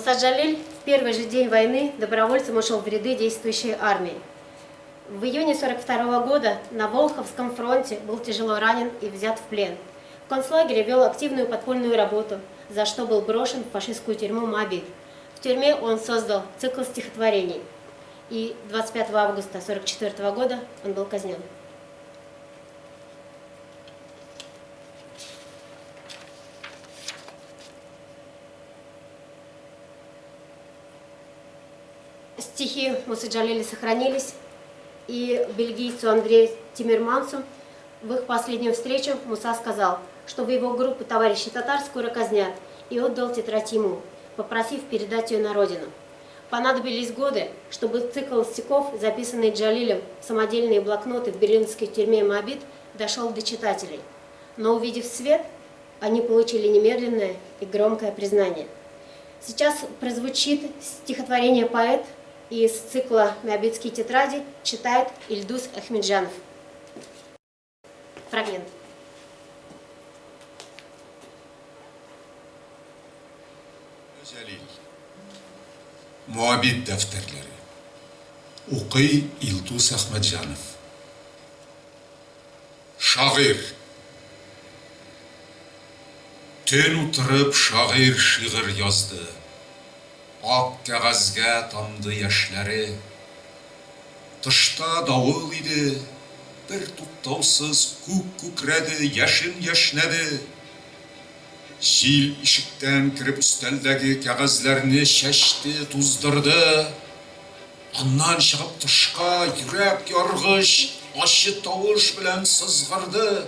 Муса Джалиль в первый же день войны добровольцем ушел в ряды действующей армии. В июне 1942 года на Волховском фронте был тяжело ранен и взят в плен. В концлагере вел активную подпольную работу, за что был брошен в фашистскую тюрьму Моабит. В тюрьме он создал цикл стихотворений, и 25 августа 1944 года он был казнен. Стихи Мусы Джалиля сохранились, и бельгийцу Андрею Тиммермансу в их последнюю встречу Муса сказал, что в его группу товарищей татар скоро казнят, и отдал тетрадь ему, попросив передать ее на родину. Понадобились годы, чтобы цикл стихов, записанный Джалилем в самодельные блокноты в берлинской тюрьме Моабит, дошел до читателей. Но увидев свет, они получили немедленное и громкое признание. Сейчас прозвучит стихотворение «Поэт», и из цикла «Моабитские тетради» читает Ильдус Ахмеджанов. Фрагмент. Моабит дәфтәрләре. Укый Илдус Ахмеджанов. Шагыйрь. Төн утырып шагыйрь шигырь язды. Ак кәгазьгә тамды яшьләре. Тышта давыл иде, бер туктаусыз күк күкрәде, яшен яшнәде. Җил ишектән кирип өстәлдәге кәгазьләрне чәчте, туздырды. Аннан чыгып тышка йөрәк яргыч, ачы тавыш белән сызгырды.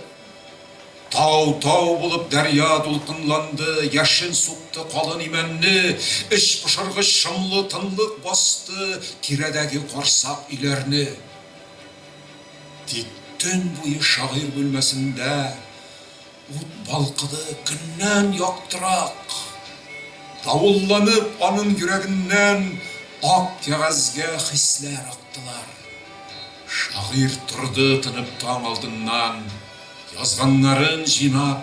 Тау-тау булып дәрья дулкынланды, яшен сукты калын имәнне, эч пошыргыч шымлы тынлык басты тирәдәге карсак өйләрне. Тик төн буе шагыйрь бүлмәсендә ут балкыды көннән яктырак. Давылланып аның йөрәгеннән ак кәгазьгә хисләр актылар. Шагыйрь торды тынып таң алдыннан, язганнарын җыйнап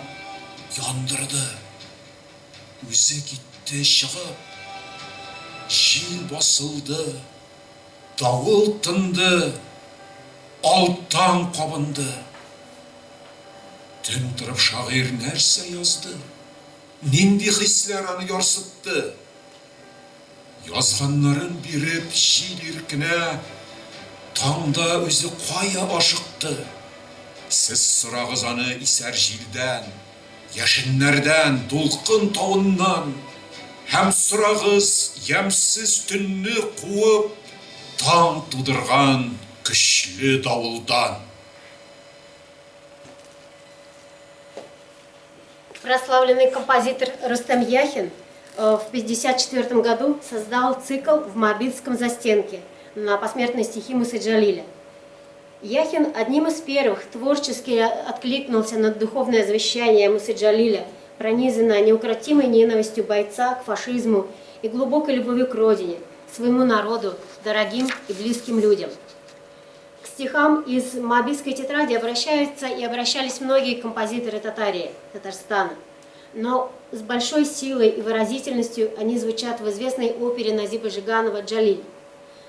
яндырды. Үзе китте чыгып, җил басылды, давыл тынды, алттан кабынды. Төн утырып шагыйрь нәрсә язды? Нинди хисләр аны ярсытты? Язганнарын биреп җил иркенә, таңда үзе кая ашыкты? Сез сорагыз аны исәр җилдән, яшеннәрдән, дулкын тавыннан, һәм сорагыз ямьсез төнне куып, таң тудырган көчле давылдан. Прославленный композитор Рустем Яхин в 1954 году создал цикл в Моабитском застенке на посмертные стихи Мусы Джалиля. Яхин одним из первых творчески откликнулся на духовное завещание Мусы Джалиля, пронизанное неукротимой ненавистью бойца к фашизму и глубокой любовью к родине, своему народу, дорогим и близким людям. К стихам из Моабитской тетради обращаются и обращались многие композиторы Татарии, Татарстана, но с большой силой и выразительностью они звучат в известной опере Назиба Жиганова «Джалиль».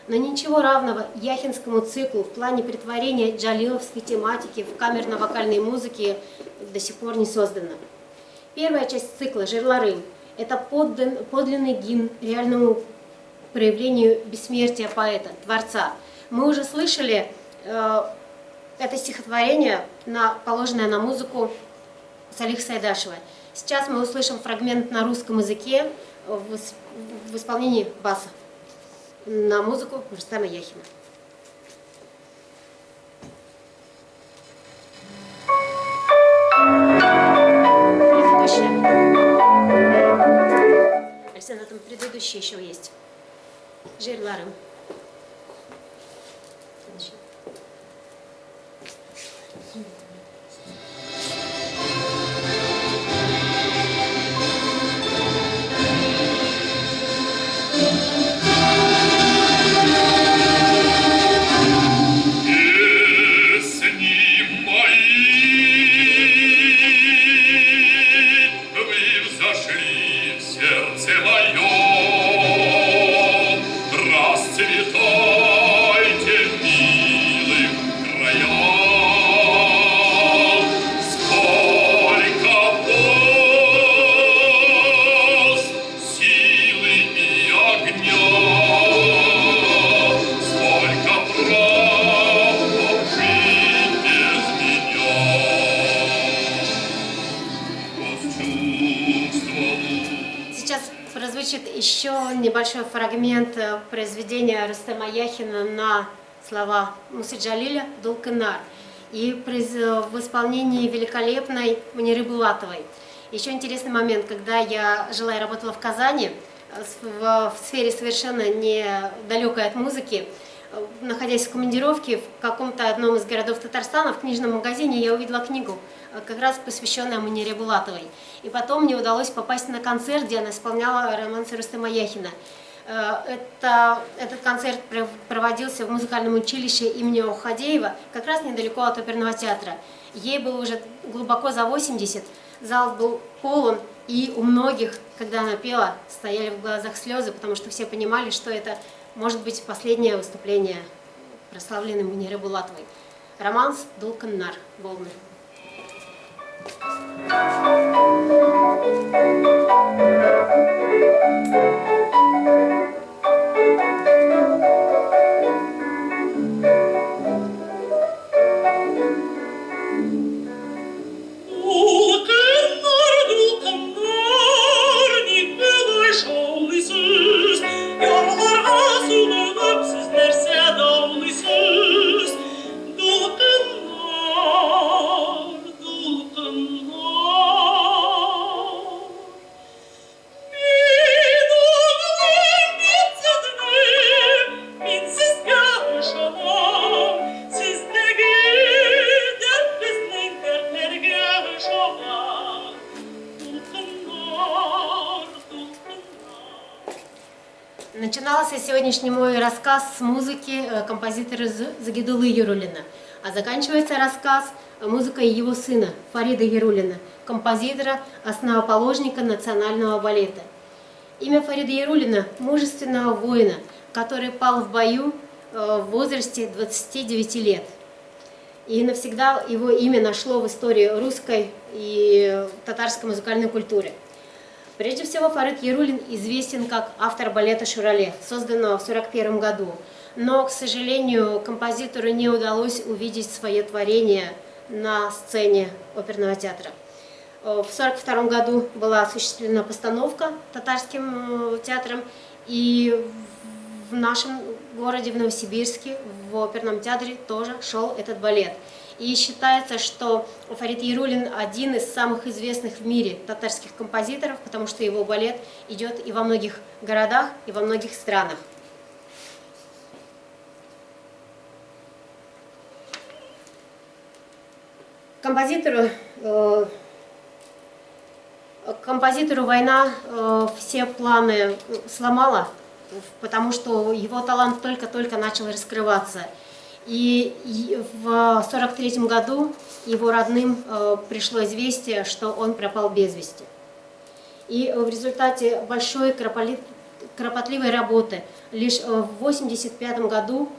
Но ничего равного яхинскому циклу в плане претворения джалиловской тематики в камерно-вокальной музыке до сих пор не создано. Первая часть цикла «Жерларым» – это подлинный гимн реальному проявлению бессмертия поэта, творца. Мы уже слышали это стихотворение, положенное на музыку Салих Сайдашева. Сейчас мы услышим фрагмент на русском языке в исполнении баса на музыку Рустема Яхина. Александр, там предыдущий еще есть. Жерларым. Вы взошли в сердце моем. еще небольшой фрагмент произведения Рустема Яхина на слова Мусы Джалиля «Дулкынар» и в исполнении великолепной Муниры Булатовой. Еще интересный момент, когда я жила и работала в Казани, в сфере совершенно недалекой от музыки, находясь в командировке в каком-то одном из городов Татарстана, в книжном магазине я увидела книгу, как раз посвященная Мунире Булатовой. И потом мне удалось попасть на концерт, где она исполняла романсы Рустема Яхина. Этот концерт проводился в музыкальном училище имени Охадеева, как раз недалеко от оперного театра. Ей было уже глубоко за 80, зал был полон, и у многих, когда она пела, стояли в глазах слезы, потому что все понимали, что это может быть последнее выступление прославленной Муниры Булатовой. Романс «Дулкынар» Волны. Начинался сегодняшний мой рассказ с музыки композитора Загидулы Яруллина, а заканчивается рассказ музыкой его сына Фарида Яруллина, композитора, основоположника национального балета. Имя Фарида Яруллина – мужественного воина, который пал в бою в возрасте 29 лет. И навсегда его имя нашло в истории русской и татарской музыкальной культуры. Прежде всего, Фарид Яруллин известен как автор балета «Шурале», созданного в 1941 году. Но, к сожалению, композитору не удалось увидеть свое творение на сцене оперного театра. В 1942 году была осуществлена постановка татарским театром, и в нашем городе, в Новосибирске, в оперном театре тоже шел этот балет. И считается, что Фарид Яруллин один из самых известных в мире татарских композиторов, потому что его балет идет и во многих городах, и во многих странах. Композитору война все планы сломала, потому что его талант только-только начал раскрываться. И в 1943 году его родным пришло известие, что он пропал без вести. И в результате большой кропотливой работы лишь в 1985 году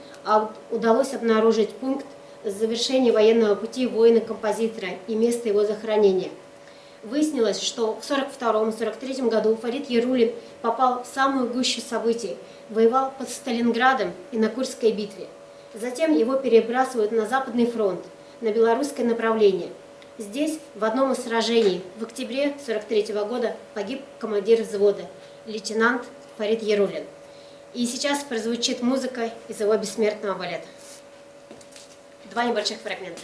удалось обнаружить пункт завершения военного пути воина-композитора и место его захоронения. Выяснилось, что в 1942-1943 году Фарид Яруллин попал в самую гущу событий, воевал под Сталинградом и на Курской битве. Затем его перебрасывают на Западный фронт, на белорусское направление. Здесь, в одном из сражений, в октябре 1943 года погиб командир взвода, лейтенант Фарид Яруллин. И сейчас прозвучит музыка из его бессмертного балета. Два небольших фрагмента.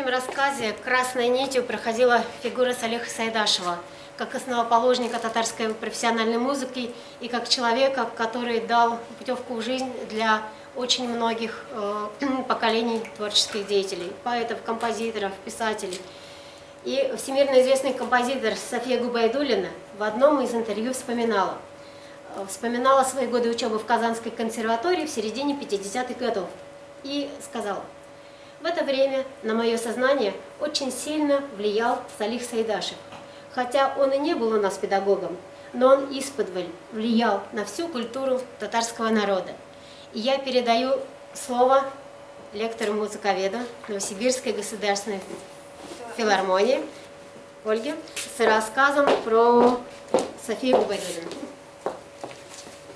этом рассказе красной нитью проходила фигура Салиха Сайдашева, как основоположника татарской профессиональной музыки и как человека, который дал путевку в жизнь для очень многих поколений творческих деятелей, поэтов, композиторов, писателей. И всемирно известный композитор София Губайдуллина в одном из интервью вспоминала свои годы учебы в Казанской консерватории в середине 50-х годов и сказала: «В это время на мое сознание очень сильно влиял Салих Сайдашев. Хотя он и не был у нас педагогом, но он исподволь влиял на всю культуру татарского народа». И я передаю слово лектору-музыковеду Новосибирской государственной филармонии Ольге с рассказом про Софию Губайдуллину.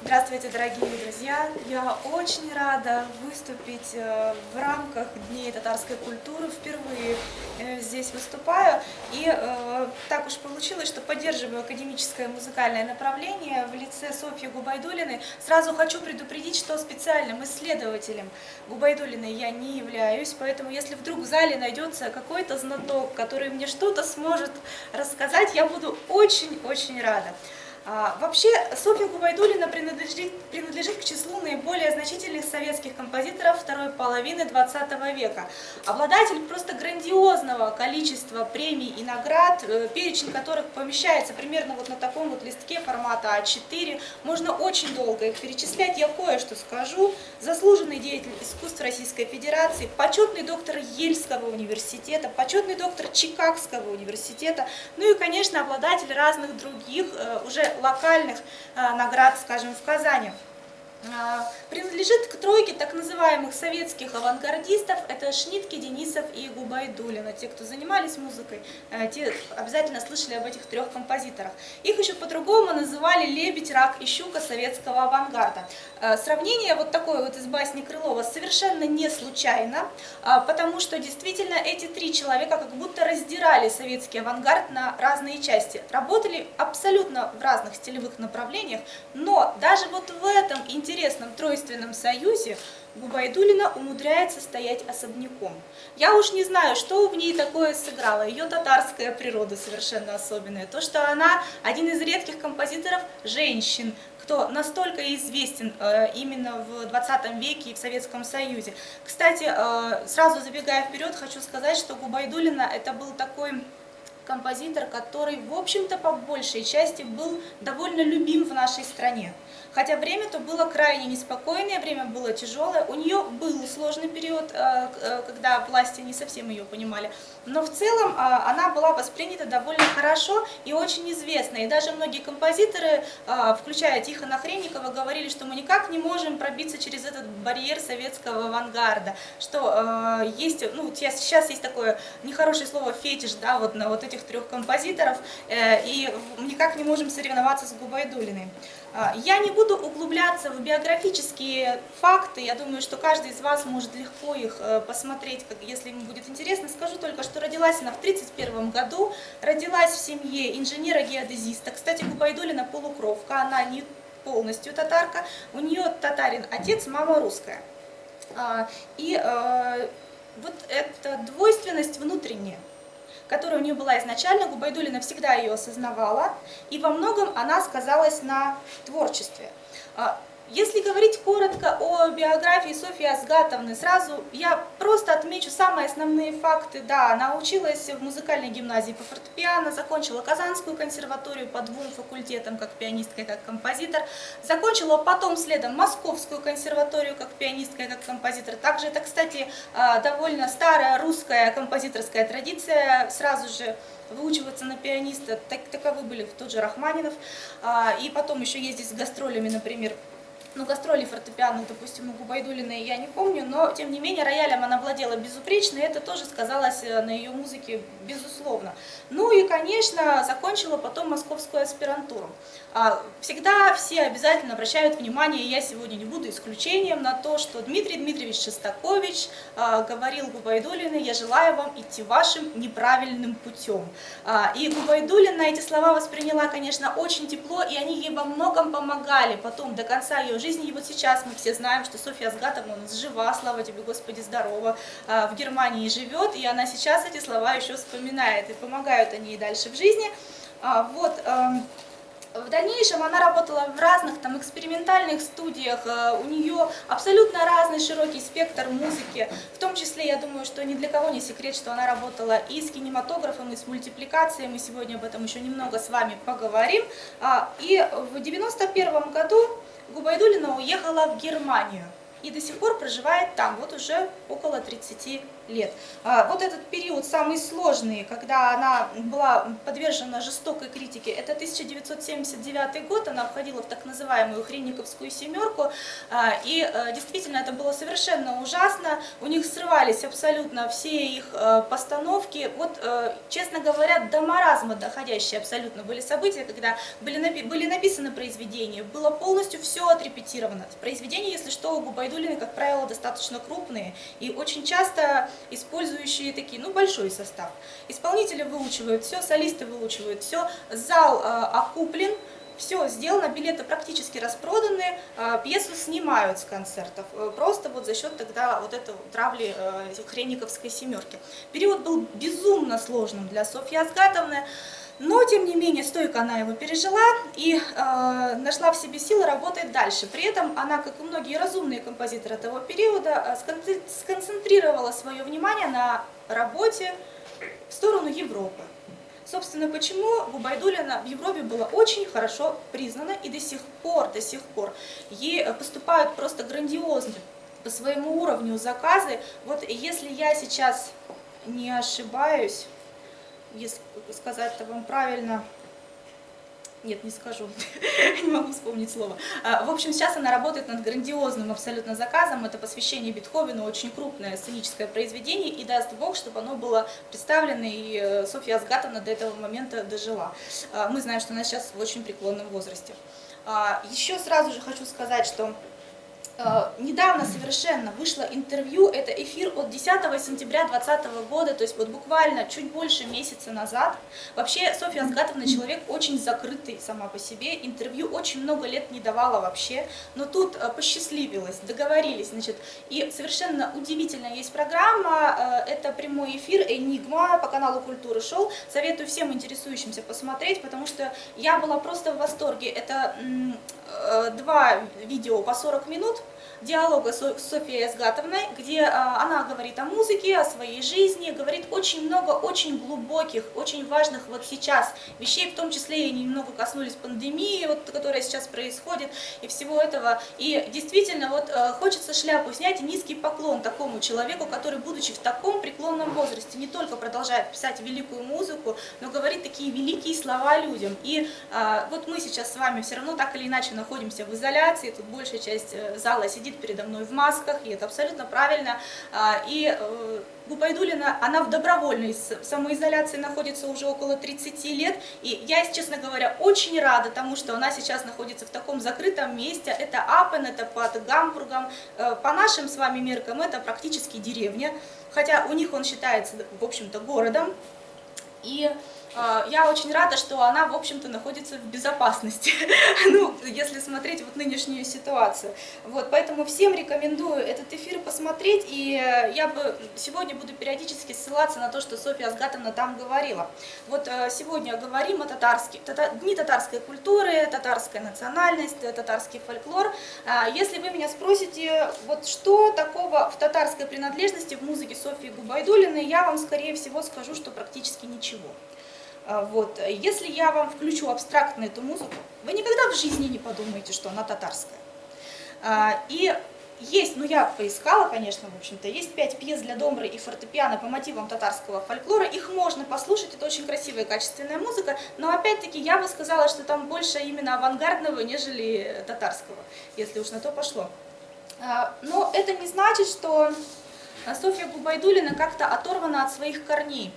Здравствуйте, дорогие друзья! Я очень рада выступить в рамках Дней татарской культуры. Впервые здесь выступаю. И так уж получилось, что поддерживаю академическое музыкальное направление в лице Софьи Губайдуллиной. Сразу хочу предупредить, что специальным исследователем Губайдуллиной я не являюсь, поэтому если вдруг в зале найдется какой-то знаток, который мне что-то сможет рассказать, я буду очень-очень рада. Вообще, Софья Губайдуллина принадлежит к числу наиболее значительных советских композиторов второй половины XX века. Обладатель просто грандиозного количества премий и наград, перечень которых помещается примерно вот на таком вот листке формата А4. Можно очень долго их перечислять, я кое-что скажу. Заслуженный деятель искусств Российской Федерации, почетный доктор Ельского университета, почетный доктор Чикагского университета, ну и, конечно, обладатель разных других уже локальных наград, скажем, в Казани. Принадлежит к тройке так называемых советских авангардистов. Это Шнитке, Денисов и Губайдуллина. Те, кто занимались музыкой, те обязательно слышали об этих трех композиторах. Их еще по-другому называли лебедь, рак и щука советского авангарда. Сравнение вот такое вот из басни Крылова совершенно не случайно, потому что действительно эти три человека как будто раздирали советский авангард на разные части. Работали абсолютно в разных стилевых направлениях, но даже вот в этом интересном тройственном союзе Губайдуллина умудряется стоять особняком. Я уж не знаю, что в ней такое сыграло. Ее татарская природа совершенно особенная. То, что она один из редких композиторов женщин, кто настолько известен именно в 20 веке и в Советском Союзе. Кстати, сразу забегая вперед, хочу сказать, что Губайдуллина это был такой композитор, который, в общем-то, по большей части был довольно любим в нашей стране. Хотя время-то было крайне неспокойное, время было тяжелое, у нее был сложный период, когда власти не совсем ее понимали, но в целом она была воспринята довольно хорошо и очень известна. И даже многие композиторы, включая Тихона Хренникова, говорили, что мы никак не можем пробиться через этот барьер советского авангарда, что есть, ну, сейчас есть такое нехорошее слово фетиш, да, вот на вот этих трех композиторов, и никак не можем соревноваться с Губайдуллиной. Я не буду углубляться в биографические факты, я думаю, что каждый из вас может легко их посмотреть, если ему будет интересно. Скажу только, что родилась она в 1931 году, родилась в семье инженера-геодезиста. Кстати, Губайдуллина полукровка, она не полностью татарка, у нее татарин отец, мама русская. И вот эта двойственность внутренняя, которая у нее была изначально, Губайдуллина всегда ее осознавала, и во многом она сказалась на творчестве. Если говорить коротко о биографии Софьи Азгатовны, сразу я просто отмечу самые основные факты. Да, она училась в музыкальной гимназии по фортепиано, закончила Казанскую консерваторию по двум факультетам, как пианистка и как композитор, закончила потом следом Московскую консерваторию как пианистка и как композитор. Также это, кстати, довольно старая русская композиторская традиция, сразу же выучиваться на пианиста, таковы были тот же Рахманинов, и потом еще ездить с гастролями, например. Ну, гастроли фортепиано, допустим, у Губайдуллиной я не помню, но, тем не менее, роялем она владела безупречно, и это тоже сказалось на ее музыке, безусловно. Ну и, конечно, закончила потом московскую аспирантуру. Всегда все обязательно обращают внимание, и я сегодня не буду исключением, на то, что Дмитрий Дмитриевич Шостакович говорил Губайдуллиной: «Я желаю вам идти вашим неправильным путем». И Губайдуллина эти слова восприняла, конечно, очень тепло, и они ей во многом помогали потом до конца ее жизни. И вот сейчас мы все знаем, что Софья Азгатовна у нас жива, слава тебе, Господи, здорова, в Германии живет, и она сейчас эти слова еще вспоминает, и помогают они ей дальше в жизни. В дальнейшем она работала в разных там экспериментальных студиях, у нее абсолютно разный широкий спектр музыки, в том числе, я думаю, что ни для кого не секрет, что она работала и с кинематографом, и с мультипликацией, мы сегодня об этом еще немного с вами поговорим. И в 1991 году Губайдуллина уехала в Германию и до сих пор проживает там, вот уже около 30 лет. Вот этот период самый сложный, когда она была подвержена жестокой критике, это 1979 год, она входила в так называемую Хренниковскую семерку, и действительно это было совершенно ужасно, у них срывались абсолютно все их постановки, вот, честно говоря, до маразма доходящие абсолютно были события, когда были написаны произведения, было полностью все отрепетировано. Произведения, если что, у Губайдуллиной, как правило, достаточно крупные и очень часто использующие такие, большой состав. Исполнители выучивают все, солисты выучивают все, зал окуплен, все сделано, билеты практически распроданы, пьесу снимают с концертов, просто вот за счет тогда вот этой травли Хренниковской семерки. Период был безумно сложным для Софьи Азгатовны, но, тем не менее, стойко она его пережила и нашла в себе силы работать дальше. При этом она, как и многие разумные композиторы того периода, сконцентрировала свое внимание на работе в сторону Европы. Собственно, почему Губайдуллина в Европе была очень хорошо признана, и до сих пор ей поступают просто грандиозные по своему уровню заказы. Вот если я сейчас не ошибаюсь, если сказать-то вам правильно, нет, не скажу, не могу вспомнить слово. В общем, сейчас она работает над грандиозным абсолютно заказом, это посвящение Бетховену, очень крупное сценическое произведение, и даст Бог, чтобы оно было представлено, и Софья Азгатовна до этого момента дожила. Мы знаем, что она сейчас в очень преклонном возрасте. Еще сразу же хочу сказать, что недавно совершенно вышло интервью, это эфир от 10 сентября 2020 года, то есть вот буквально чуть больше месяца назад. Вообще Софья Азгатовна человек очень закрытый сама по себе, интервью очень много лет не давала вообще, но тут посчастливилась, договорились, значит, и совершенно удивительная есть программа, это прямой эфир «Энигма» по каналу «Культура Шоу», советую всем интересующимся посмотреть, потому что я была просто в восторге, это 2 видео по 40 минут, диалога с Софьей Азгатовной, где она говорит о музыке, о своей жизни, говорит очень много очень глубоких, очень важных вот сейчас вещей, в том числе и немного коснулись пандемии, вот, которая сейчас происходит, и всего этого. И действительно, вот хочется шляпу снять и низкий поклон такому человеку, который, будучи в таком преклонном возрасте, не только продолжает писать великую музыку, но говорит такие великие слова людям. И вот мы сейчас с вами все равно так или иначе находимся в изоляции, тут большая часть зала сидит передо мной в масках, и это абсолютно правильно. И Губайдуллина, она в добровольной самоизоляции находится уже около 30 лет, и я, если честно говоря, очень рада тому, что она сейчас находится в таком закрытом месте. Это Апен, это под Гамбургом, по нашим с вами меркам это практически деревня, хотя у них он считается, в общем-то, городом. И я очень рада, что она, в общем-то, находится в безопасности, ну, если смотреть вот нынешнюю ситуацию. Вот, поэтому всем рекомендую этот эфир посмотреть, и я сегодня буду периодически ссылаться на то, что Софья Азгатовна там говорила. Вот сегодня говорим о дни татарской культуры, татарская национальность, татарский фольклор. Если вы меня спросите, вот что такого в татарской принадлежности в музыке Софьи Губайдуллиной, я вам, скорее всего, скажу, что практически ничего. Вот. Если я вам включу абстрактно эту музыку, вы никогда в жизни не подумаете, что она татарская. И есть, ну я поискала, конечно, в общем-то, есть 5 пьес для домбры и фортепиано по мотивам татарского фольклора, их можно послушать, это очень красивая и качественная музыка, но опять-таки я бы сказала, что там больше именно авангардного, нежели татарского, если уж на то пошло. Но это не значит, что Софья Губайдуллина как-то оторвана от своих корней.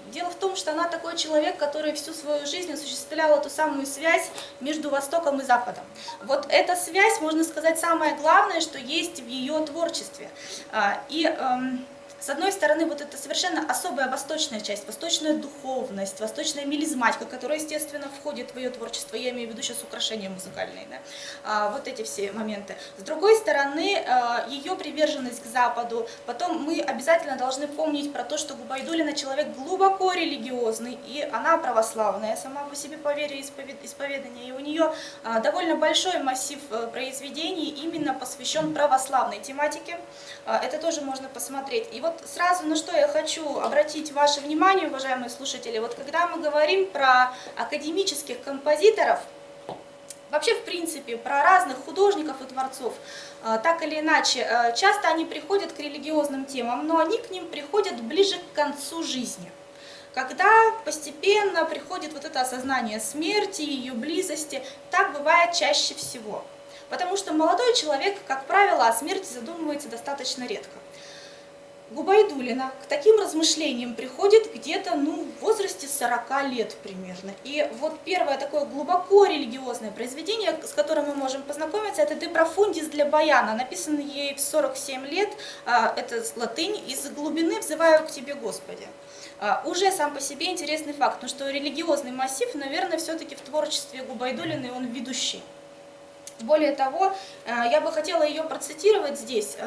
Дело в том, что она такой человек, который всю свою жизнь осуществлял эту самую связь между Востоком и Западом. Вот эта связь, можно сказать, самое главное, что есть в ее творчестве. И С одной стороны, вот это совершенно особая восточная часть, восточная духовность, восточная мелизматика, которая, естественно, входит в ее творчество, я имею в виду сейчас украшения музыкальные, да? Вот эти все моменты. С другой стороны, ее приверженность к Западу, потом мы обязательно должны помнить про то, что Губайдуллина человек глубоко религиозный, и она православная сама по себе по вере исповедания, и у нее довольно большой массив произведений именно посвящен православной тематике. Это тоже можно посмотреть. И вот сразу на что я хочу обратить ваше внимание, уважаемые слушатели, вот когда мы говорим про академических композиторов, вообще, в принципе, про разных художников и творцов, так или иначе, часто они приходят к религиозным темам, но они к ним приходят ближе к концу жизни, когда постепенно приходит вот это осознание смерти, ее близости. Так бывает чаще всего, потому что молодой человек, как правило, о смерти задумывается достаточно редко. Губайдуллина к таким размышлениям приходит где-то в возрасте 40 лет примерно. И вот первое такое глубоко религиозное произведение, с которым мы можем познакомиться, это «De Profundis» для баяна, написанный ей в 47 лет, это латынь, «Из глубины взываю к тебе, Господи». Уже сам по себе интересный факт, потому что религиозный массив, наверное, все-таки в творчестве Губайдуллиной он ведущий. Более того, я бы хотела ее процитировать здесь,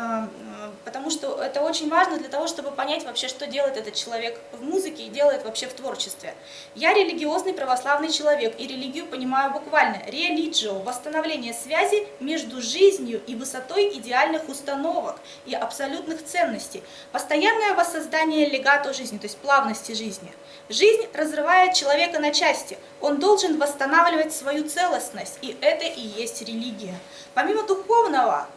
потому что это очень важно для того, чтобы понять вообще, что делает этот человек в музыке и делает вообще в творчестве. «Я религиозный православный человек, и религию понимаю буквально. Religio – восстановление связи между жизнью и высотой идеальных установок и абсолютных ценностей. Постоянное воссоздание легато жизни, то есть плавности жизни. Жизнь разрывает человека на части, он должен восстанавливать свою целостность, и это и есть религия. Помимо духовного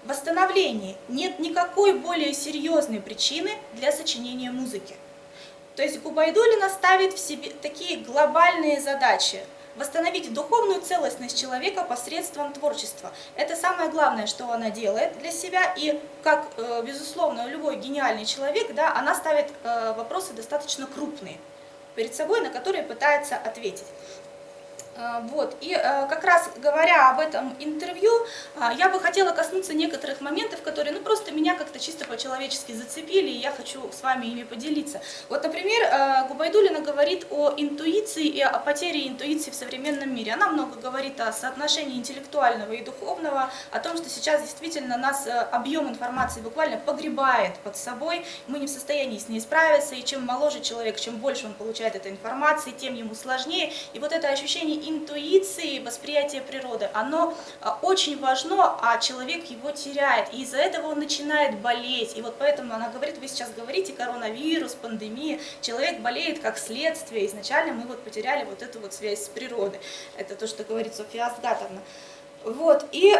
восстановления нет никакой более серьезной причины для сочинения музыки». То есть Губайдуллина ставит в себе такие глобальные задачи. Восстановить духовную целостность человека посредством творчества. Это самое главное, что она делает для себя. И, как, безусловно, любой гениальный человек, да, она ставит вопросы достаточно крупные перед собой, на которые пытается ответить. Вот. И как раз говоря об этом интервью, я бы хотела коснуться некоторых моментов, которые просто меня как-то чисто по-человечески зацепили, и я хочу с вами ими поделиться. Вот, например, Губайдуллина говорит о интуиции и о потере интуиции в современном мире. Она много говорит о соотношении интеллектуального и духовного, о том, что сейчас действительно нас объем информации буквально погребает под собой, мы не в состоянии с ней справиться, и чем моложе человек, чем больше он получает этой информации, тем ему сложнее. И вот это ощущение интуиции, восприятие природы, оно очень важно, а человек его теряет, и из-за этого он начинает болеть. И вот поэтому она говорит, вы сейчас говорите коронавирус, пандемия, человек болеет как следствие, изначально мы вот потеряли вот эту вот связь с природой. Это то, что говорит Софья Асгатовна. Вот, и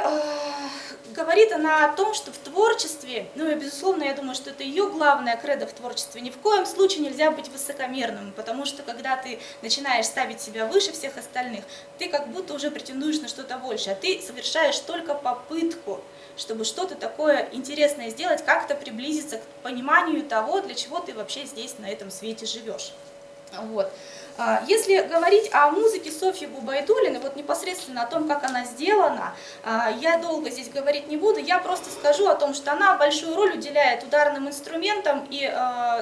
говорит она о том, что в творчестве, и безусловно, я думаю, что это ее главная кредо в творчестве, ни в коем случае нельзя быть высокомерным, потому что когда ты начинаешь ставить себя выше всех остальных, ты как будто уже претендуешь на что-то большее, а ты совершаешь только попытку, чтобы что-то такое интересное сделать, как-то приблизиться к пониманию того, для чего ты вообще здесь на этом свете живешь. Вот. Если говорить о музыке Софьи Губайдуллиной, вот непосредственно о том, как она сделана, я долго здесь говорить не буду, я просто скажу о том, что она большую роль уделяет ударным инструментам и,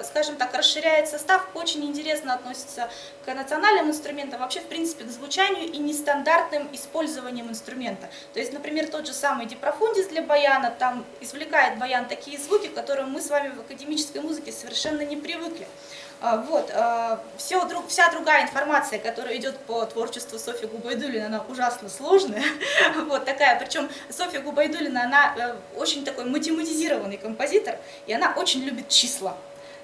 скажем так, расширяет состав, очень интересно относится к национальным инструментам, вообще, в принципе, к звучанию и нестандартным использованием инструмента. То есть, например, тот же самый «De Profundis» для баяна, там извлекает баян такие звуки, к которым мы с вами в академической музыке совершенно не привыкли. Вот, вся другая информация, которая идет по творчеству Софьи Губайдуллиной, она ужасно сложная, вот такая, причем Софья Губайдуллина, она очень такой математизированный композитор, и она очень любит числа.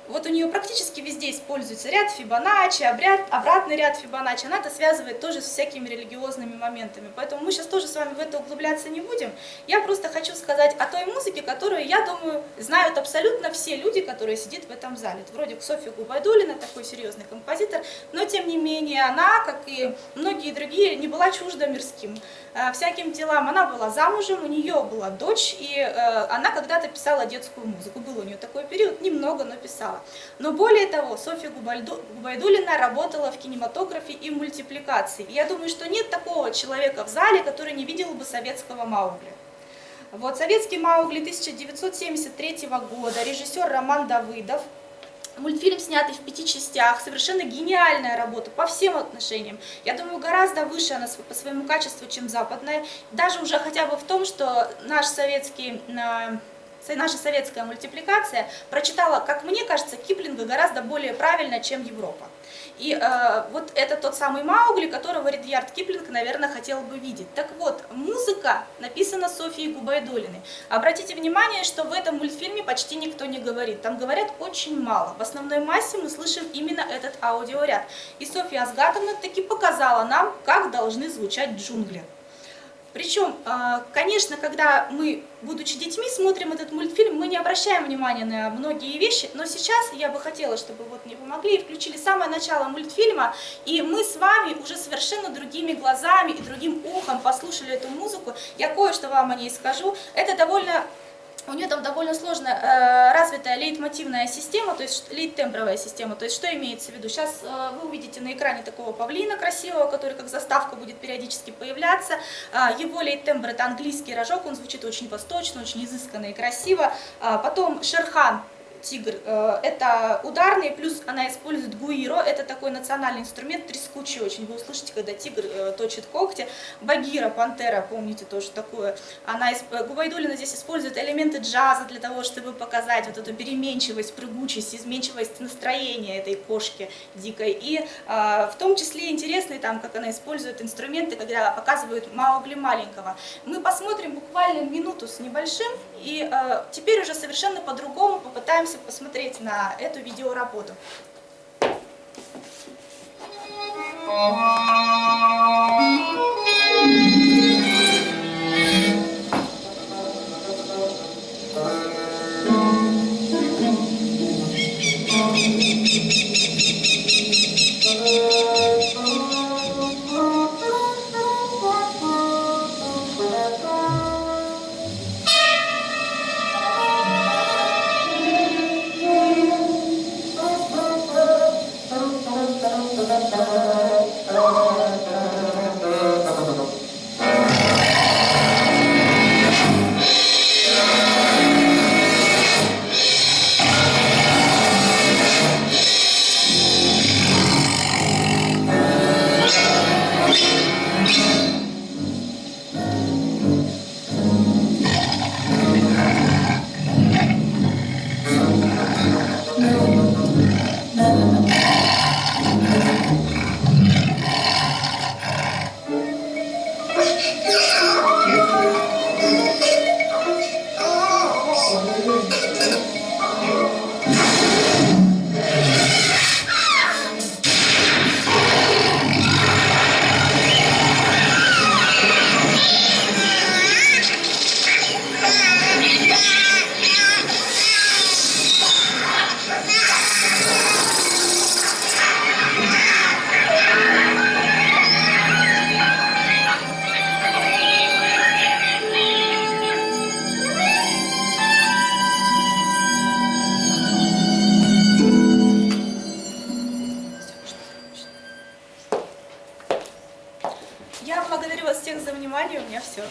Вот у нее практически везде используется ряд Фибоначчи, обратный ряд Фибоначчи, она это связывает тоже с всякими религиозными моментами, поэтому мы сейчас тоже с вами в это углубляться не будем. Я просто хочу сказать о той музыке, которую, я думаю, знают абсолютно все люди, которые сидят в этом зале. Это вроде Софья Губайдуллина, такой серьезный композитор, но тем не менее она, как и многие другие, не была чужда мирским всяким делам. Она была замужем, у нее была дочь, и она когда-то писала детскую музыку. Был у нее такой период, немного, но писала. Но более того, Софья Губайдуллина работала в кинематографе и мультипликации. И я думаю, что нет такого человека в зале, который не видел бы советского Маугли. Вот советский Маугли 1973 года, режиссер Роман Давыдов. Мультфильм, снятый в 5 частях, совершенно гениальная работа по всем отношениям. Я думаю, гораздо выше она по своему качеству, чем западная. Даже уже хотя бы в том, что наша советская мультипликация прочитала, как мне кажется, Киплинга гораздо более правильно, чем Европа. И вот это тот самый Маугли, которого Редьярд Киплинг, наверное, хотел бы видеть. Так вот, музыка написана Софьей Губайдуллиной. Обратите внимание, что в этом мультфильме почти никто не говорит. Там говорят очень мало. В основной массе мы слышим именно этот аудиоряд. И Софья Азгатовна таки показала нам, как должны звучать джунгли. Причем, конечно, когда мы, будучи детьми, смотрим этот мультфильм, мы не обращаем внимания на многие вещи, но сейчас я бы хотела, чтобы вот мне помогли и включили самое начало мультфильма, и мы с вами уже совершенно другими глазами и другим ухом послушали эту музыку. Я кое-что вам о ней скажу. Это у нее там довольно сложно развитая лейтмотивная система, то есть лейт-тембровая система. То есть что имеется в виду? Сейчас вы увидите на экране такого павлина красивого, который как заставка будет периодически появляться. Его лейт-тембр — это английский рожок, он звучит очень восточно, очень изысканно и красиво. Потом Шерхан, тигр, это ударный, плюс она использует гуиро, это такой национальный инструмент, трескучий очень, вы услышите, когда тигр точит когти. Багира, пантера, помните тоже такое. Губайдуллина здесь использует элементы джаза для того, чтобы показать вот эту переменчивость, прыгучесть, изменчивость настроения этой кошки дикой. И в том числе интересно там, как она использует инструменты, когда показывают Маугли маленького. Мы посмотрим буквально минуту с небольшим, и теперь уже совершенно по-другому попытаемся посмотреть на эту видеоработу. Я благодарю вас всех за внимание, у меня все.